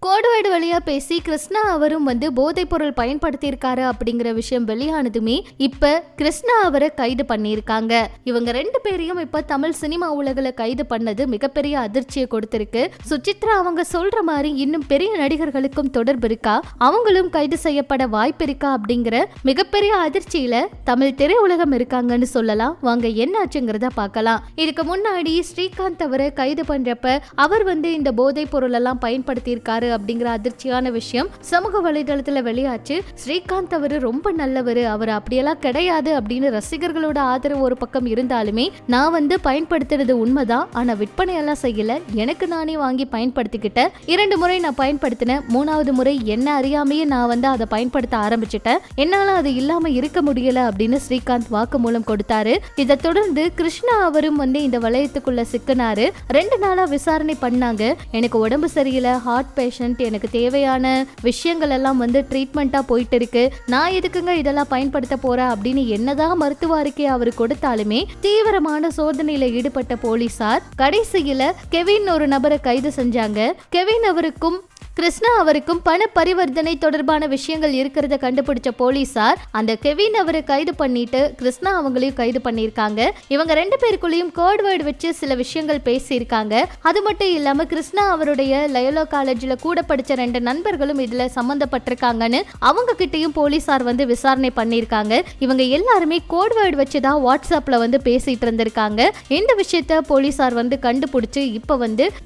Code word வழியா பேசி கிருஷ்ணா அவரும் போதைப் பொருள் பயன்படுத்தியிருக்காரு அப்படிங்கிற விஷயம் வெளியானதுமே இப்ப கிருஷ்ணா அவரை கைது பண்ணியிருக்காங்க. இவங்க 2 பேரையும் இப்ப தமிழ் சினிமா உலகில கைது பண்ணது மிகப்பெரிய அதிர்ச்சியை கொடுத்திருக்கு. சுசித்ரா அவங்க சொல்ற மாதிரி இன்னும் பெரிய நடிகர்களுக்கும் தொடர்பு இருக்கா, அவங்களும் கைது செய்யப்பட வாய்ப்பு இருக்கா அப்படிங்கிற மிகப்பெரிய அதிர்ச்சியில தமிழ் திரையுலகம் இருக்காங்கன்னு சொல்லலாம். வாங்க என்னாச்சுங்கிறத பார்க்கலாம். இதுக்கு முன்னாடி ஸ்ரீகாந்த் அவரை கைது பண்றப்ப அவர் இந்த போதைப் பொருள் எல்லாம் பயன்படுத்தி இருக்காரு அப்படிங்கிற அதிர்ச்சியான விஷயம் சமூக வலைதளத்துல வெளியாச்சு. ஸ்ரீகாந்த் அவரு ரொம்ப நல்லவர், அவர் அப்படியெல்லாம் கிடையாது அப்படின்னு ரசிகர்களோட ஆதரவு ஒரு பக்கம் இருந்தாலுமே நான் பயன்படுத்துறது உண்மைதான், ஆனா விற்பனை எல்லாம் செய்யல, எனக்கு நானே வாங்கி பயன்படுத்திக்கிட்டேன். 2 முறை நான் பயன்படுத்தினேன், 3வது முறை என்ன அறியாமையே நான் அதை பயன்படுத்த ஆரம்பிச்சுட்டேன், என்னால அது இல்லாம இருக்க முடியல அப்படின்னு ஸ்ரீகாந்த் வாக்குமூலம் கொடுத்தாரு. இதை தொடர்ந்து கிருஷ்ணா அவரும் இந்த வளையத்துக்குள்ள சிக்கினாரு. 2 நாளா விசாரணை பண்ணாங்க. எனக்கு உடம்பு சரியில்லை, ஹார்ட் பேஷண்ட், எனக்கு தேவையான விஷயங்கள் எல்லாம் ட்ரீட்மெண்டா போயிட்டு இருக்கு, நான் எதுக்குங்க இதெல்லாம் பயன்படுத்த போறேன் அப்படின்னு என்னதான் மருத்துவ அறிக்கை அவர் கொடுத்தாலுமே தீவிரமான சோதனையில ஈடுபட்ட போலீசார் கடைசியில கெவின் ஒரு நபரை கைது செஞ்சாங்க. கெவின் அவருக்கும் கிருஷ்ணா அவருக்கும் பண பரிவர்த்தனை தொடர்பான விஷயங்கள் இருக்கிறத கண்டுபிடிச்ச போலீசார் அந்த கெவின் அவரை கைது பண்ணிட்டு கிருஷ்ணா அவங்களையும் கைது பண்ணிருக்காங்க. இவங்க 2 பேருக்குள்ளேயும் கோட் வேர்டு வச்சு சில விஷயங்கள் பேசியிருக்காங்க. அது மட்டும் இல்லாம கிருஷ்ணா அவருடைய லயோலா காலேஜ்ல கூட படிச்ச 2 நண்பர்களும் இதுல சம்பந்தப்பட்டிருக்காங்கன்னு அவங்க கிட்டையும் போலீசார் விசாரணை பண்ணிருக்காங்க. இவங்க எல்லாருமே கோட் வேர்டு வச்சுதான் வாட்ஸ்அப்ல பேசிட்டு இருந்திருக்காங்க. இந்த விஷயத்த போலீசார் கண்டுபிடிச்சு இப்ப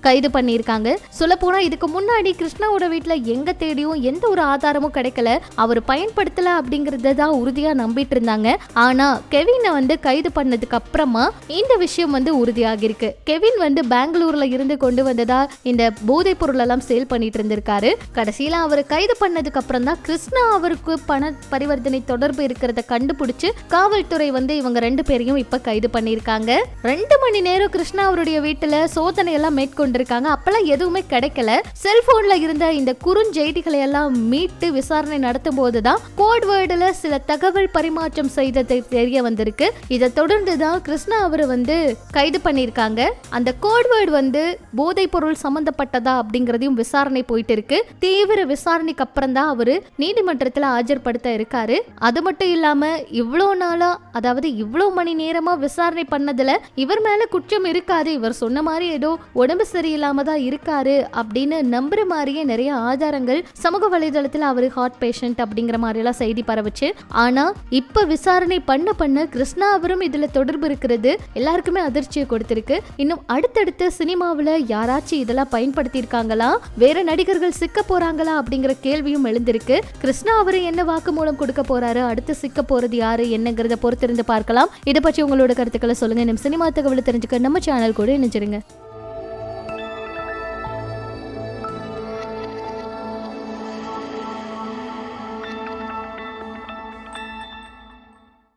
கைது பண்ணிருக்காங்க. சொல்ல போனா இதுக்கு முன்னாடி கிருஷ்ணாவோட வீட்டுல எங்க தேடியும் எந்த ஒரு ஆதாரமும் கிடைக்கல, அவர் பயன்படுத்தல அப்படிங்கறத தான் உறுதியா நம்பிட்டு இருந்தாங்க. ஆனா கெவினை கைது பண்ணதுக்கு அப்புறமா இந்த விஷயம் உறுதியாகி இருக்கு. கெவின் பெங்களூர்ல இருந்து கொண்டு வந்ததா இந்த போதைப் பொருள் எல்லாம் சேல் பண்ணிட்டு இருந்திருக்காரு. கடைசியில அவர் கைது பண்ணதுக்கு அப்புறம் தான் கிருஷ்ணா அவருக்கு பண பரிவர்த்தனை தொடர்பு இருக்கிறத கண்டுபிடிச்சு காவல்துறை இவங்க 2 பேரையும் இப்ப கைது பண்ணிருக்காங்க. 2 மணி நேரம் கிருஷ்ணா அவருடைய வீட்டுல சோதனை எல்லாம் மேற்கொண்டிருக்காங்க. அப்பெல்லாம் எதுவுமே கிடைக்கல. செல்போன்ல இருந்த இந்த குறுஞ்செய்திகளை எல்லாம் மீட்டு விசாரணை நடத்தும் போதுதான் கோட் வேர்டுல சில தகவல் பரிமாற்றம் செய்தது தெரிய வந்திருக்கு. இதை தொடர்ந்துதான் கிருஷ்ணா அவரை கைது பண்ணிருக்காங்க. அந்த கோட் வேர்டு போதைப் பொருள் சம்பந்தப்பட்டதா அப்படிங்கறதையும் விசாரணை போயிட்டு இருக்கு. தீவிர விசாரணைக்கு அப்புறம் தான் அவரு நீதிமன்றத்துல ஆஜர்படுத்த இருக்காரு. அது மட்டும் இல்லாம இவ்வளவு நாளா, அதாவது இவ்வளவு மணி நேரமா விசாரணை பண்ணதுல இவர் மேல குற்றம் இருக்காது, இவர் சொன்ன மாதிரி ஏதோ உடம்பு சரியில்லாம தான் இருக்காரு அப்படின்னு நம்புற மாதிரியே நிறைய ஆதாரங்கள் சமூக வலைதளத்துல அவரு ஹார்ட் பேஷண்ட் அப்படிங்கிற மாதிரி எல்லாம் செய்தி பரவுச்சு. ஆனா இப்ப விசாரணை பண்ண கிருஷ்ணா அவரும் இதுல தொடர்பு இருக்கிறது எல்லாருக்குமே அதிர்ச்சியை கொடுத்திருக்கு. இன்னும் அடுத்தடுத்த சினிமாவில யாராச்சும் இதெல்லாம் பயன்படுத்தி இருக்காங்களா, வேற நடிகர்கள் சிக்க போறாங்களா அப்படிங்கிற கேள்வியும் எழுந்திருக்கு. கிருஷ்ணா அவரு என்ன வாக்கு மூலம் கொடுக்க போறாரு, அடுத்து சிக்க போறது யாரு என்னங்கிறத பொறுத்திருந்து பார்க்கலாம். இதை பற்றி உங்களோட கருத்துக்களை சொல்லுங்க. நம்ம சினிமா தகவலை தெரிஞ்சுக்க நம்ம சேனல் கூட இணைஞ்சிருங்க.